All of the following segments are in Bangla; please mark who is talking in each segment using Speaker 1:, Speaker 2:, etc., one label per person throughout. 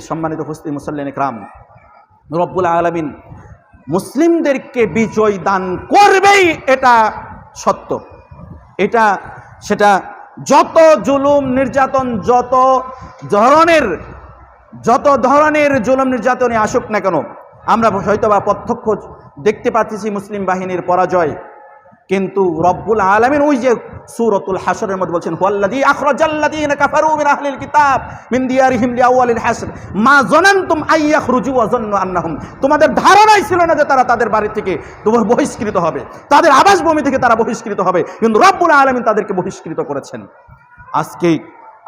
Speaker 1: সম্মানিত উপস্থিতি মুসল্লিন ইকরাম, রব্বুল আলামিন মুসলিমদেরকে বিজয় দান করবেই, এটা সত্য। সেটা যত জুলুম নির্যাতন, যত ধরনের জুলুম নির্যাতনে আসুক না কেন, আমরা হয়তোবা প্রত্যক্ষ দেখতে পাচ্ছি মুসলিম বাহিনীর পরাজয়, কিন্তু রব্বুল আলামিন ওই যে সূরাতুল হাশরের মধ্যে বলছেন, হুয়াল্লাযী আখরাজাল্লাযীনা কাফারু মিন আহলিল কিতাব মিন দিয়ারিহিম লিআওয়ালিল হাশর মা যানানতুম আইয়াখরুজু ওয়া যান্নু আন্নাহুম, তোমাদের ধারণাই ছিল না যে তারা তাদের বাড়ি থেকে বহিষ্কৃত হবে, তাদের আবাসভূমি থেকে তারা বহিষ্কৃত হবে, কিন্তু রব্বুল আলামিন তাদেরকে বহিষ্কৃত করেছেন। আজকে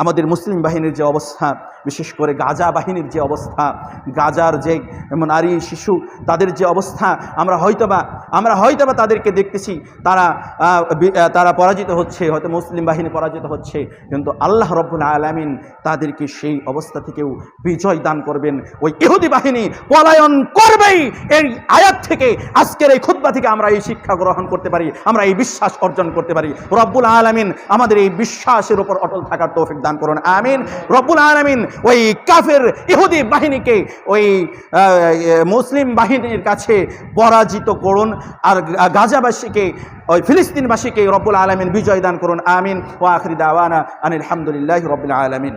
Speaker 1: আমাদের মুসলিম বাহিনীর যে অবস্থা, বিশেষ করে গাজা বাহিনীর যে অবস্থা, গাজার যে নারী শিশু তাদের যে অবস্থা, আমরা হয়তোবা তাদেরকে দেখতেছি তারা পরাজিত হচ্ছে, হয়তো মুসলিম বাহিনী পরাজিত হচ্ছে, কিন্তু আল্লাহ রব্বুল আলামিন তাদেরকে সেই অবস্থা থেকেও বিজয় দান করবেন। ওই ইহুদি বাহিনী পলায়ন করবেই। এই আয়াত থেকে, আজকের এই খুতবা থেকে আমরা এই শিক্ষা গ্রহণ করতে পারি, আমরা এই বিশ্বাস অর্জন করতে পারি। রব্বুল আলামিন আমাদের এই বিশ্বাসের উপর অটল থাকার তৌফিক দান করুন, আমিন। রব্বুল আলামিন ওই কাফের ইহুদি বাহিনীকে ওই মুসলিম বাহিনীর কাছে পরাজিত করুন, আর গাজাবাসীকে, ওই ফিলিস্তিনবাসীকে রব্বুল আলামিন বিজয় দান করুন, আমিন। ওয়া আখিরি দাওয়ানা আনিল হামদুলিল্লাহি রাব্বিল আলামিন।